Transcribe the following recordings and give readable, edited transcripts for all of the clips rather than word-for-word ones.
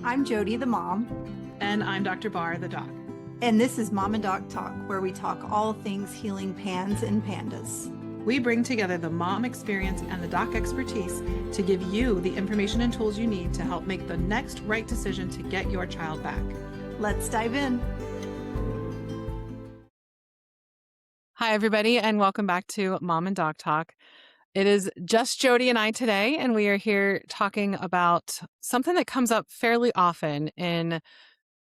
I'm Jody, the mom. And I'm Dr. Bahr, the doc. And this is Mom and Doc Talk, where we talk all things healing pans and pandas. We bring together the mom experience and the doc expertise to give you the information and tools you need to help make the next right decision to get your child back. Let's dive in. Hi, everybody, and welcome back to Mom and Doc Talk. It is just Jody and I today, and we are here talking about something that comes up fairly often in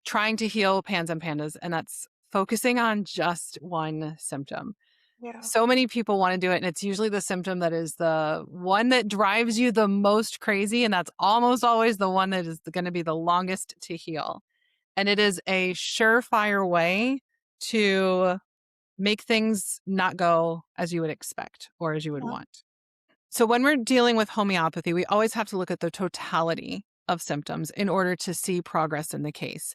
trying to heal pans and pandas, and that's focusing on just one symptom. Yeah. So many people want to do it, and it's usually the symptom that is the one that drives you the most crazy, and that's almost always the one that is going to be the longest to heal. And it is a surefire way to make things not go as you would expect or as you would want. So when we're dealing with homeopathy, we always have to look at the totality of symptoms in order to see progress in the case.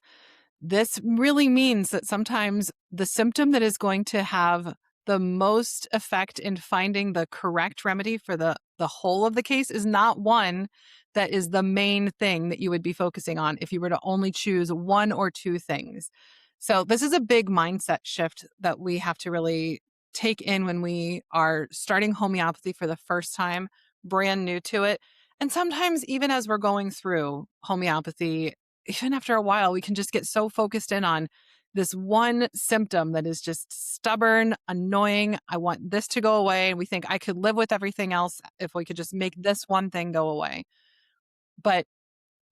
This really means that sometimes the symptom that is going to have the most effect in finding the correct remedy for the whole of the case is not one that is the main thing that you would be focusing on if you were to only choose one or two things. So this is a big mindset shift that we have to really take in when we are starting homeopathy for the first time, brand new to it. And sometimes even as we're going through homeopathy, even after a while, we can just get so focused in on this one symptom that is just stubborn, annoying. I want this to go away. And we think I could live with everything else if we could just make this one thing go away. But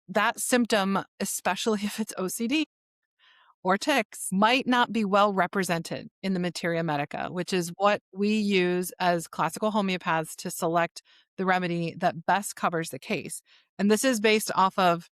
that symptom, especially if it's OCD or tics, might not be well represented in the materia medica, which is what we use as classical homeopaths to select the remedy that best covers the case. And this is based off of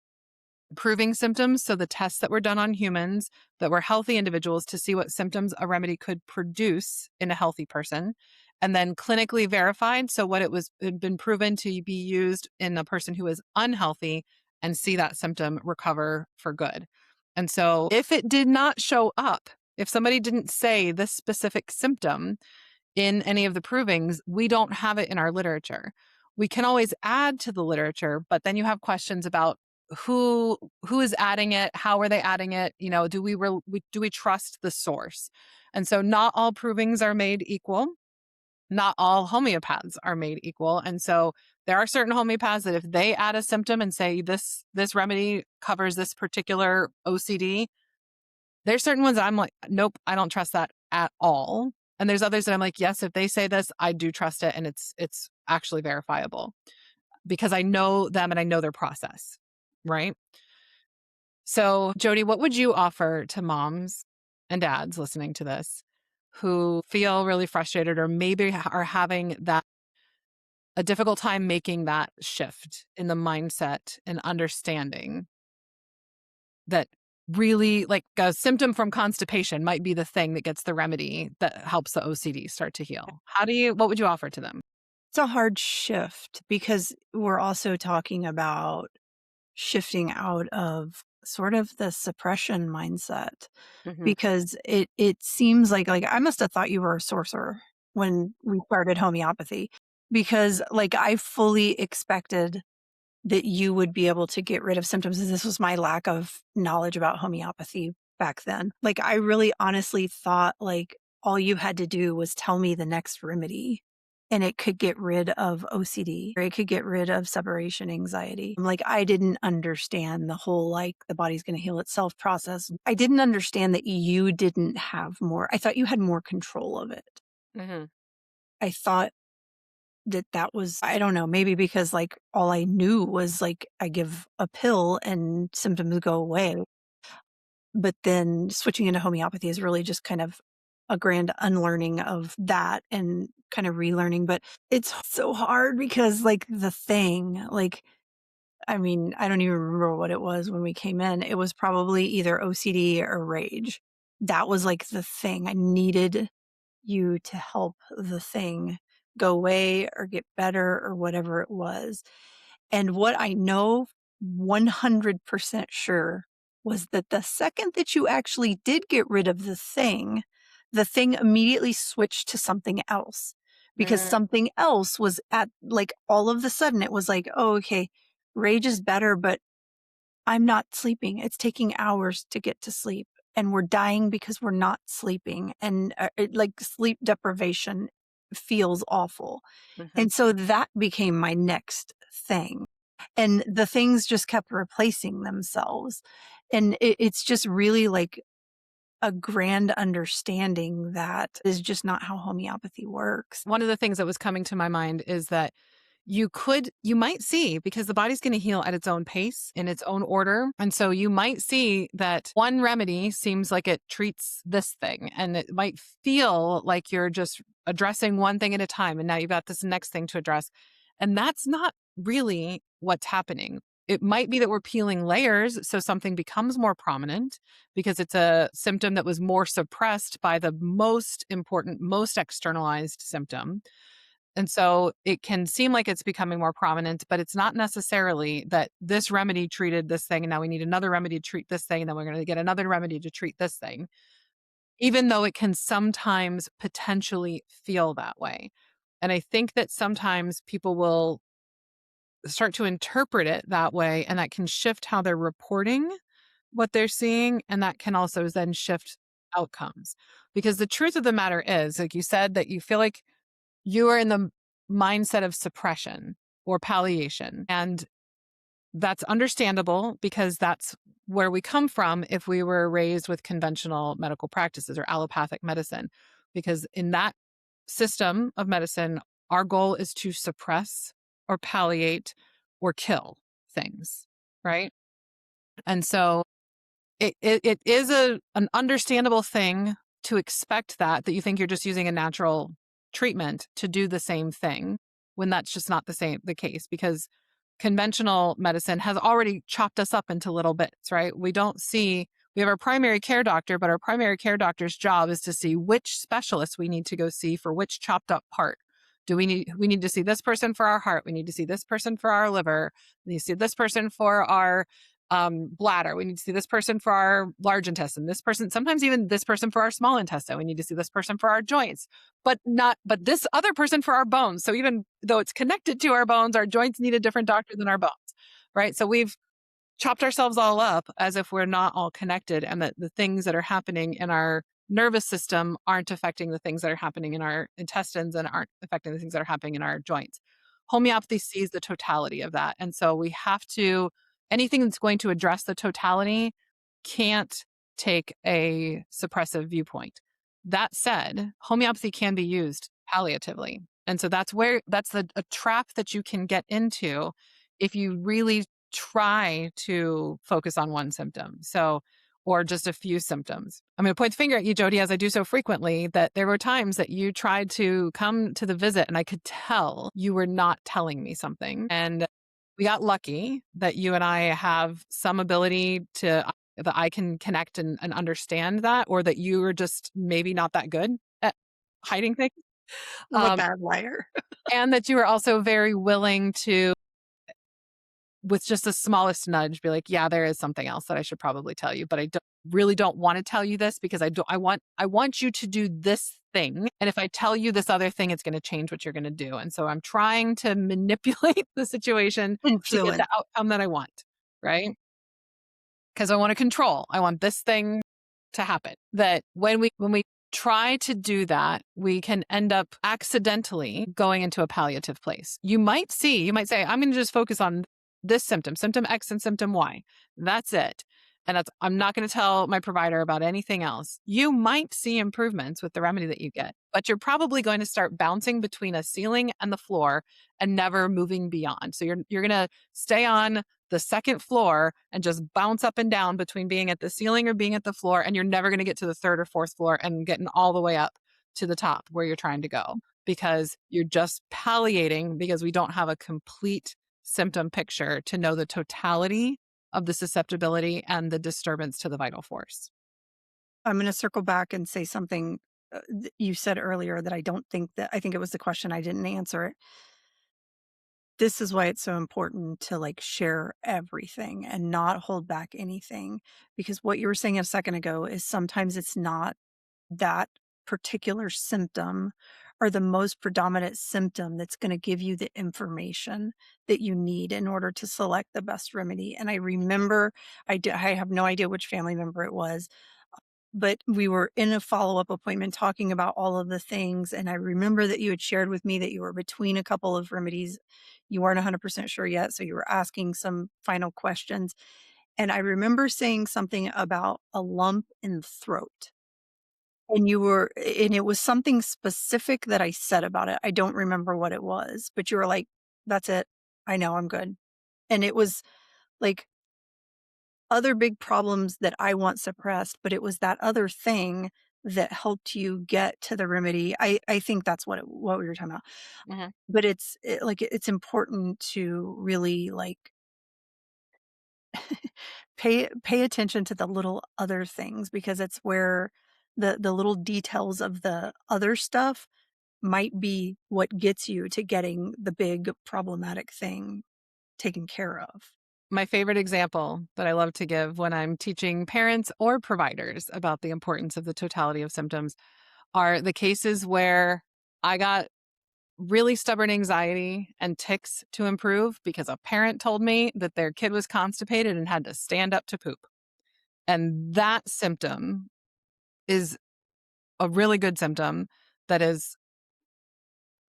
proving symptoms. So the tests that were done on humans that were healthy individuals to see what symptoms a remedy could produce in a healthy person, and then clinically verified. So what had been proven to be used in a person who is unhealthy and see that symptom recover for good. And so if it did not show up, if somebody didn't say this specific symptom in any of the provings, we don't have it in our literature. We can always add to the literature, but then you have questions about who is adding it, how are they adding it, do we trust the source? And so not all provings are made equal. Not all homeopaths are made equal. And so there are certain homeopaths that if they add a symptom and say this remedy covers this particular OCD, there's certain ones that I'm like, nope, I don't trust that at all. And there's others that I'm like, yes, if they say this, I do trust it. And it's actually verifiable because I know them and I know their process. Right? So, Jody, what would you offer to moms and dads listening to this who feel really frustrated or maybe are having a difficult time making that shift in the mindset and understanding that really like a symptom from constipation might be the thing that gets the remedy that helps the OCD start to heal? What would you offer to them? It's a hard shift because we're also talking about shifting out of sort of the suppression mindset, because it seems like I must have thought you were a sorcerer when we started homeopathy, because I fully expected that you would be able to get rid of symptoms. And this was my lack of knowledge about homeopathy back then. I really honestly thought all you had to do was tell me the next remedy and it could get rid of OCD, or it could get rid of separation anxiety. I didn't understand the whole, the body's going to heal itself process. I didn't understand that you didn't have more. I thought you had more control of it. Mm-hmm. I thought that was, I don't know, maybe because all I knew was I give a pill and symptoms go away. But then switching into homeopathy is really just kind of a grand unlearning of that and kind of relearning. But it's so hard because the thing, I don't even remember what it was when we came in. It was probably either OCD or rage. That was the thing. I needed you to help the thing go away or get better or whatever it was. And what I know 100% sure was that the second that you actually did get rid of the thing immediately switched to something else, because something else was at all of the sudden it was oh, okay, rage is better, but I'm not sleeping. It's taking hours to get to sleep. And we're dying because we're not sleeping. And like sleep deprivation feels awful. Mhm. And so that became my next thing. And the things just kept replacing themselves. And it's just really like a grand understanding that is just not how homeopathy works. One of the things that was coming to my mind is that you might see, because the body's going to heal at its own pace in its own order. And so you might see that one remedy seems like it treats this thing, and it might feel like you're just addressing one thing at a time. And now you've got this next thing to address. And that's not really what's happening. It might be that we're peeling layers so something becomes more prominent because it's a symptom that was more suppressed by the most important, most externalized symptom. And so it can seem like it's becoming more prominent, but it's not necessarily that this remedy treated this thing and now we need another remedy to treat this thing and then we're going to get another remedy to treat this thing, even though it can sometimes potentially feel that way. And I think that sometimes people will start to interpret it that way, and that can shift how they're reporting what they're seeing. And that can also then shift outcomes. Because the truth of the matter is, like you said, that you feel like you are in the mindset of suppression or palliation. And that's understandable because that's where we come from if we were raised with conventional medical practices or allopathic medicine. Because in that system of medicine, our goal is to suppress or palliate or kill things, right? And so it is an understandable thing to expect that you think you're just using a natural treatment to do the same thing when that's just not the case, because conventional medicine has already chopped us up into little bits, right? We have our primary care doctor, but our primary care doctor's job is to see which specialist we need to go see for which chopped up part. We need to see this person for our heart. We need to see this person for our liver. We need to see this person for our bladder. We need to see this person for our large intestine. This person, sometimes even this person for our small intestine. We need to see this person for our joints, but this other person for our bones. So even though it's connected to our bones, our joints need a different doctor than our bones, right? So we've chopped ourselves all up as if we're not all connected, and that the things that are happening in our nervous system aren't affecting the things that are happening in our intestines and aren't affecting the things that are happening in our joints. Homeopathy sees the totality of that. And so we have to, anything that's going to address the totality can't take a suppressive viewpoint. That said, homeopathy can be used palliatively. And so that's a trap that you can get into if you really try to focus on one symptom. So, or just a few symptoms. I'm going to point the finger at you, Jody, as I do so frequently, that there were times that you tried to come to the visit and I could tell you were not telling me something. And we got lucky that you and I have some ability that I can connect and understand that, or that you were just maybe not that good at hiding things. I'm a Um, bad liar. and that you were also very willing to, with just the smallest nudge, be like, yeah, there is something else that I should probably tell you, but I really don't want to tell you this because I want you to do this thing. And if I tell you this other thing, it's going to change what you're going to do. And so I'm trying to manipulate the situation to get Influence. the outcome that I want, right? Because I want to control. I want this thing to happen. That when we try to do that, we can end up accidentally going into a palliative place. You might say, I'm going to just focus on this symptom X and symptom Y. That's it. And I'm not going to tell my provider about anything else. You might see improvements with the remedy that you get, but you're probably going to start bouncing between a ceiling and the floor and never moving beyond. So you're going to stay on the second floor and just bounce up and down between being at the ceiling or being at the floor. And you're never going to get to the third or fourth floor and getting all the way up to the top where you're trying to go, because you're just palliating, because we don't have a complete symptom picture to know the totality of the susceptibility and the disturbance to the vital force. I'm going to circle back and say something you said earlier that I think it was the question, I didn't answer it. This is why it's so important to like share everything and not hold back anything, because what you were saying a second ago is sometimes it's not that particular symptom are the most predominant symptom that's going to give you the information that you need in order to select the best remedy. And I remember, I have no idea which family member it was, but we were in a follow-up appointment talking about all of the things. And I remember that you had shared with me that you were between a couple of remedies. You weren't 100% sure yet. So you were asking some final questions. And I remember saying something about a lump in the throat. And it was something specific that I said about it. I don't remember what it was, but you were like, "That's it. I know, I'm good." And it was like other big problems that I want suppressed, but it was that other thing that helped you get to the remedy. I think that's what we were talking about. Mhm. But it's important to really, like, pay attention to the little other things because it's where the little details of the other stuff might be what gets you to getting the big problematic thing taken care of. My favorite example that I love to give when I'm teaching parents or providers about the importance of the totality of symptoms are the cases where I got really stubborn anxiety and tics to improve because a parent told me that their kid was constipated and had to stand up to poop. And that symptom is a really good symptom that is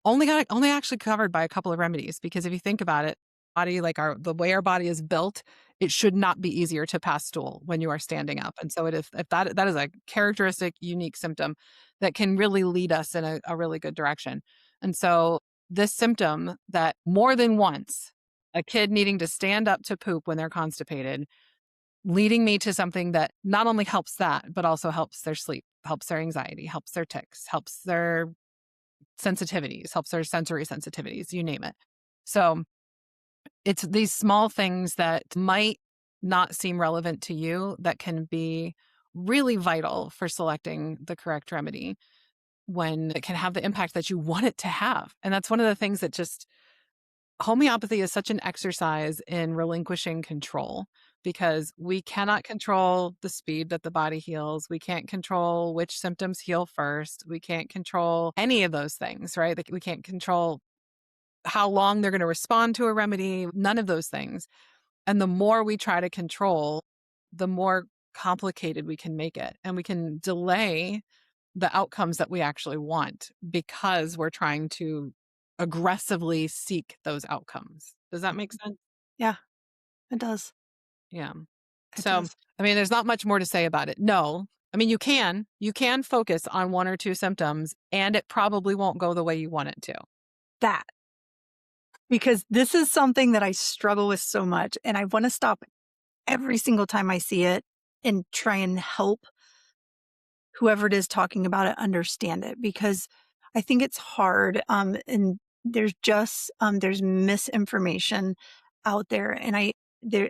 only actually covered by a couple of remedies, because if you think about it, the way our body is built, it should not be easier to pass stool when you are standing up. And so if that is a characteristic, unique symptom that can really lead us in a really good direction. And so this symptom that more than once, a kid needing to stand up to poop when they're constipated, leading me to something that not only helps that, but also helps their sleep, helps their anxiety, helps their tics, helps their sensitivities, helps their sensory sensitivities, you name it. So it's these small things that might not seem relevant to you that can be really vital for selecting the correct remedy when it can have the impact that you want it to have. And that's one of the things that just homeopathy is such an exercise in relinquishing control, because we cannot control the speed that the body heals. We can't control which symptoms heal first. We can't control any of those things, right? Like, we can't control how long they're going to respond to a remedy, none of those things. And the more we try to control, the more complicated we can make it. And we can delay the outcomes that we actually want because we're trying to aggressively seek those outcomes. Does that make sense? Yeah, it does. Yeah. It So, does. I mean, there's not much more to say about it. No. I mean, you can focus on one or two symptoms and it probably won't go the way you want it to. That because this is something that I struggle with so much, and I want to stop every single time I see it and try and help whoever it is talking about it understand it, because I think it's hard. And there's misinformation out there, and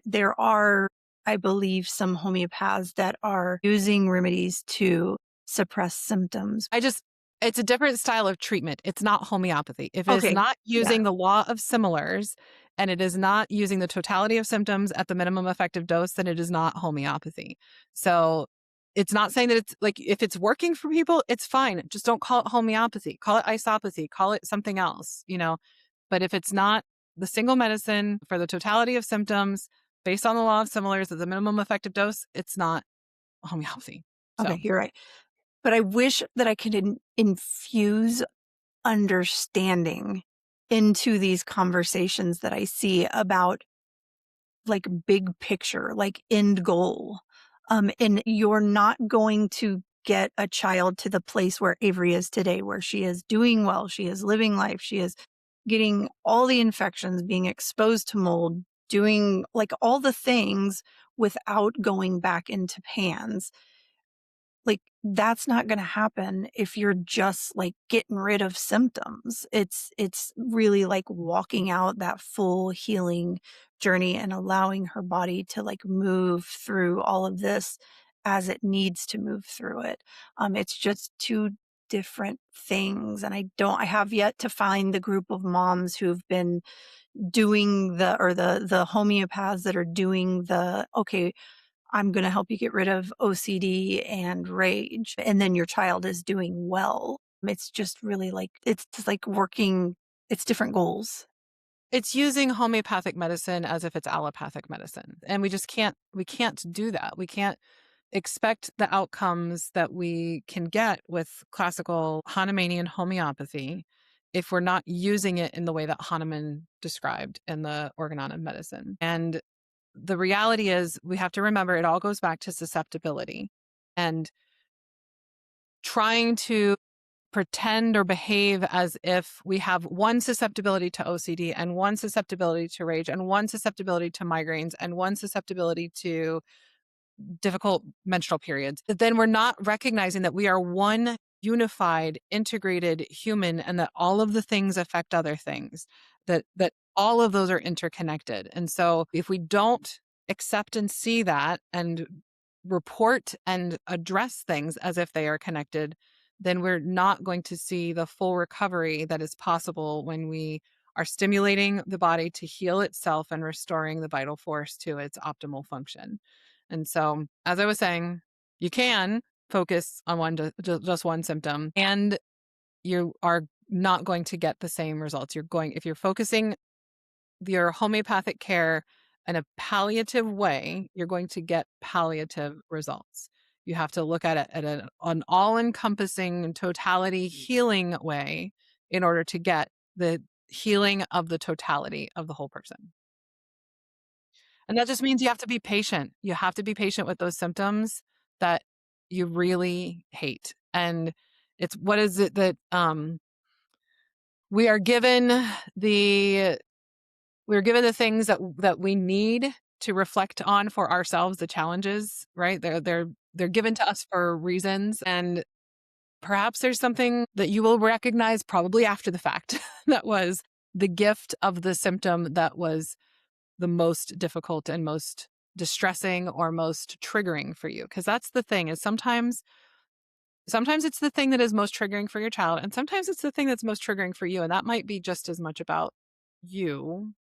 there are, I believe, some homeopaths that are using remedies to suppress symptoms. It's a different style of treatment. It's not homeopathy. If it is Okay, not yeah, using the law of similars and it is not using the totality of symptoms at the minimum effective dose, then it is not homeopathy. So it's not saying that it's like, if it's working for people, it's fine. Just don't call it homeopathy. Call it isopathy. Call it something else. But if it's not the single medicine for the totality of symptoms based on the law of similars at the minimum effective dose, it's not homeopathy. So. okay, you're right. But I wish that I could infuse understanding into these conversations that I see about, like, big picture, like end goal. And you're not going to get a child to the place where Avery is today, where she is doing well, she is living life, she is getting all the infections, being exposed to mold, doing like all the things without going back into pans. Like, that's not gonna happen if you're just, like, getting rid of symptoms. It's really, like, walking out that full healing journey and allowing her body to, like, move through all of this as it needs to move through it. It's just 2 different things, and I have yet to find the group of moms who've been doing the homeopaths that are doing "Okay, I'm gonna help you get rid of OCD and rage," and then your child is doing well. It's just really like, it's just like working, it's different goals. It's using homeopathic medicine as if it's allopathic medicine. And we can't do that. We can't expect the outcomes that we can get with classical Hahnemannian homeopathy if we're not using it in the way that Hahnemann described in the Organon of Medicine. And the reality is we have to remember it all goes back to susceptibility and trying to pretend or behave as if we have one susceptibility to OCD and one susceptibility to rage and one susceptibility to migraines and one susceptibility to difficult menstrual periods, then we're not recognizing that we are one unified, integrated human and that all of the things affect other things, that all of those are interconnected. And so if we don't accept and see that and report and address things as if they are connected, then we're not going to see the full recovery that is possible when we are stimulating the body to heal itself and restoring the vital force to its optimal function. And so, as I was saying, you can focus on just one symptom and you are not going to get the same results. If you're focusing your homeopathic care in a palliative way, you're going to get palliative results. You have to look at it at an all-encompassing totality healing way in order to get the healing of the totality of the whole person. And that just means you have to be patient. You have to be patient with those symptoms that you really hate. And it's what is it that we are given the things that we need to reflect on for ourselves, the challenges, right? They're given to us for reasons. And perhaps there's something that you will recognize probably after the fact that was the gift of the symptom that was the most difficult and most distressing or most triggering for you. Because that's the thing is sometimes it's the thing that is most triggering for your child, and sometimes it's the thing that's most triggering for you. And that might be just as much about you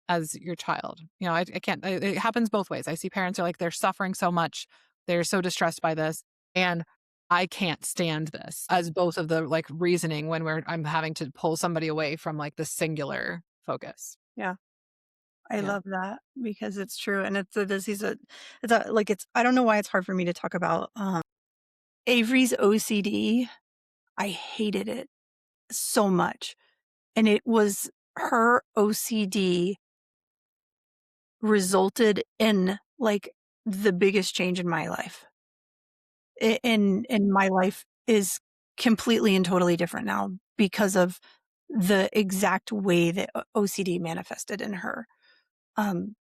as your child. You know, I can't, it happens both ways. I see parents are like, they're suffering so much. They're so distressed by this. And I can't stand this as both of the like reasoning when I'm having to pull somebody away from like the singular focus. Yeah. I Yeah. love that because it's true. And it's a disease that I don't know why it's hard for me to talk about. Avery's OCD. I hated it so much. And it was her OCD resulted in like the biggest change in my life. In my life is completely and totally different now because of the exact way that OCD manifested in her. Um,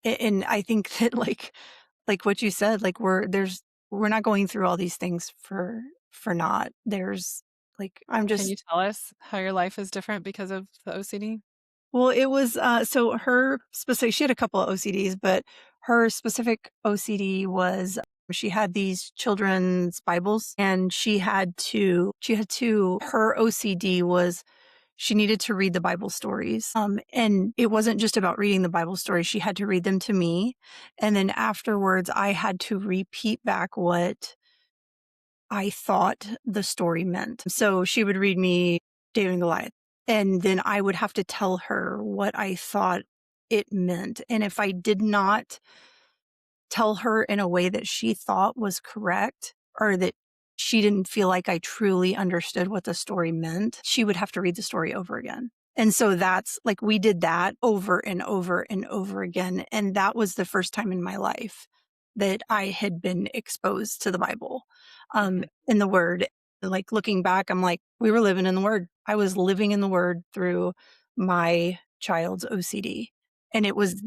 and I think that like what you said, like we're not going through all these things for not. There's like Can you tell us how your life is different because of the OCD? well, it was so her specific. She had a couple of OCDs, but her specific OCD was she had these children's Bibles, and her OCD was she needed to read the Bible stories. And it wasn't just about reading the Bible stories. She had to read them to me. And then afterwards, I had to repeat back what I thought the story meant. So she would read me David and Goliath, and then I would have to tell her what I thought it meant. And if I did not tell her in a way that she thought was correct or that she didn't feel like I truly understood what the story meant, she would have to read the story over again. And so that's like, we did that over and over and over again. And that was the first time in my life that I had been exposed to the Bible, in the Word. Like looking back, I'm like, we were living in the Word. I was living in the Word through my child's OCD. And it was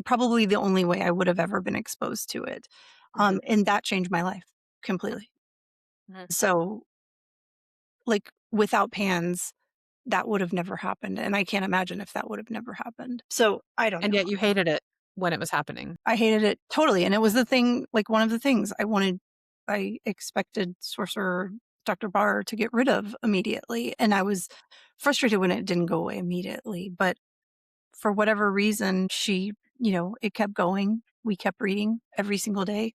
probably the only way I would have ever been exposed to it. And that changed my life completely. Mhm. So like without PANS, that would have never happened. And I can't imagine if that would have never happened. So I don't And know. yet you hated it when it was happening. I hated it totally. And it was the thing, like one of the things I expected Sorcerer Dr. Bahr to get rid of immediately. And I was frustrated when it didn't go away immediately. But for whatever reason, it kept going. We kept reading every single day.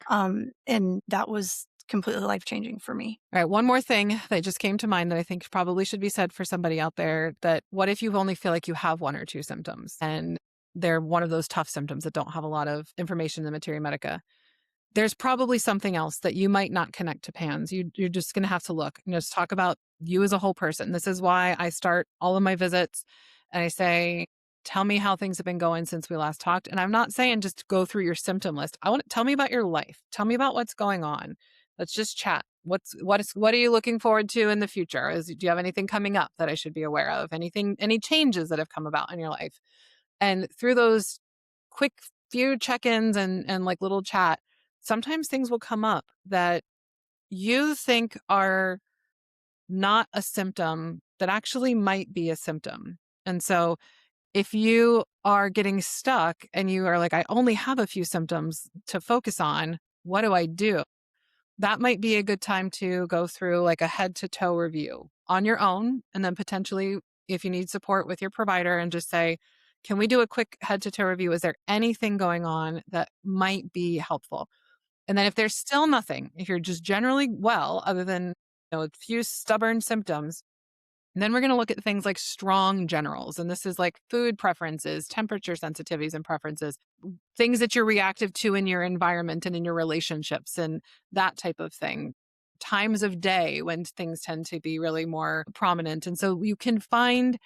And that was completely life-changing for me. All right. One more thing that just came to mind that I think probably should be said for somebody out there, that what if you only feel like you have one or two symptoms and they're one of those tough symptoms that don't have a lot of information in the Materia Medica? There's probably something else that you might not connect to PANS. You're just going to have to look and just talk about you as a whole person. This is why I start all of my visits and I say, tell me how things have been going since we last talked. And I'm not saying just go through your symptom list. I want to tell me about your life. Tell me about what's going on. Let's just chat. What are you looking forward to in the future? Do you have anything coming up that I should be aware of? Any changes that have come about in your life? And through those quick few check-ins and like little chat, sometimes things will come up that you think are not a symptom that actually might be a symptom. And so if you are getting stuck and you are like, I only have a few symptoms to focus on, what do I do? That might be a good time to go through like a head to toe review on your own. And then potentially, if you need support with your provider, and just say, can we do a quick head to toe review? Is there anything going on that might be helpful? And then if there's still nothing, if you're just generally well, other than a few stubborn symptoms, and then we're going to look at things like strong generals. And this is like food preferences, temperature sensitivities and preferences, things that you're reactive to in your environment and in your relationships and that type of thing. Times of day when things tend to be really more prominent. And so you can find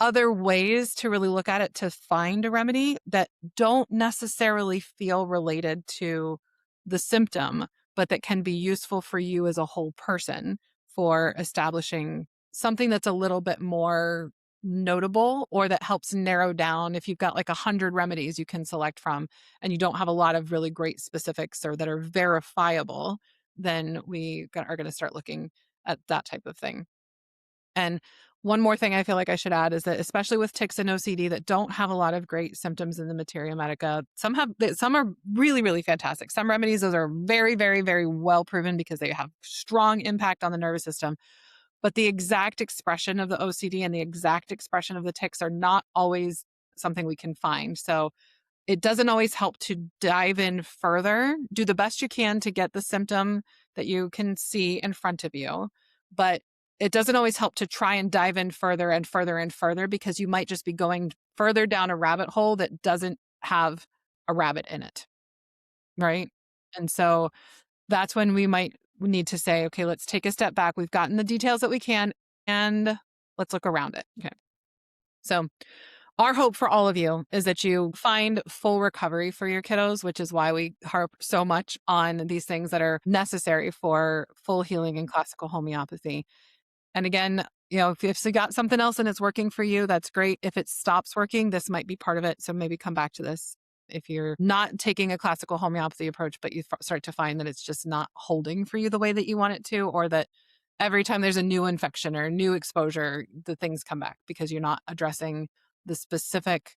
other ways to really look at it to find a remedy that don't necessarily feel related to the symptom, but that can be useful for you as a whole person for establishing something that's a little bit more notable, or that helps narrow down. If you've got like 100 remedies you can select from and you don't have a lot of really great specifics or that are verifiable, then we are going to start looking at that type of thing. And one more thing I feel like I should add is that, especially with tics and OCD that don't have a lot of great symptoms in the Materia Medica, some are really, really fantastic. Some remedies, those are very, very, very well proven because they have strong impact on the nervous system. But the exact expression of the OCD and the exact expression of the tics are not always something we can find. So it doesn't always help to dive in further. Do the best you can to get the symptom that you can see in front of you. But it doesn't always help to try and dive in further and further and further, because you might just be going further down a rabbit hole that doesn't have a rabbit in it. Right? And so that's when we might need to say, okay, let's take a step back. We've gotten the details that we can, and let's look around it. Okay. So our hope for all of you is that you find full recovery for your kiddos, which is why we harp so much on these things that are necessary for full healing in classical homeopathy. And again, if you got something else and it's working for you, that's great. If it stops working, this might be part of it. So maybe come back to this. If you're not taking a classical homeopathy approach, but you start to find that it's just not holding for you the way that you want it to, or that every time there's a new infection or new exposure, the things come back because you're not addressing the specific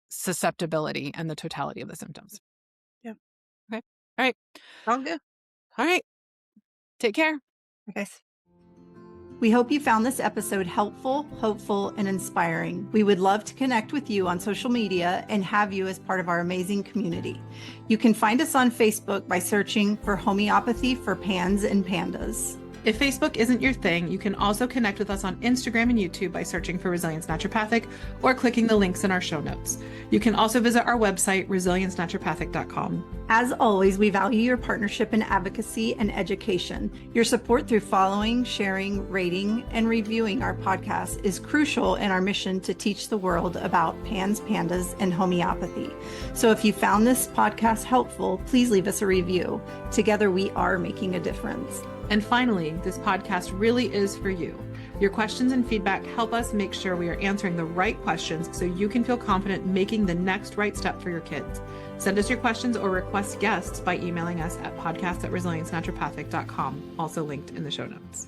susceptibility and the totality of the symptoms. Yeah. Okay. All right. All good. All right. Take care. Okay. We hope you found this episode helpful, hopeful, and inspiring. We would love to connect with you on social media and have you as part of our amazing community. You can find us on Facebook by searching for Homeopathy for Pans and Pandas. If Facebook isn't your thing, you can also connect with us on Instagram and YouTube by searching for Resilience Naturopathic or clicking the links in our show notes. You can also visit our website, resiliencenaturopathic.com. As always, we value your partnership in advocacy and education. Your support through following, sharing, rating, and reviewing our podcast is crucial in our mission to teach the world about PANS, PANDAS, and homeopathy. So if you found this podcast helpful, please leave us a review. Together, we are making a difference. And finally, this podcast really is for you. Your questions and feedback help us make sure we are answering the right questions so you can feel confident making the next right step for your kids. Send us your questions or request guests by emailing us at podcast@resiliencenaturopathic.com, also linked in the show notes.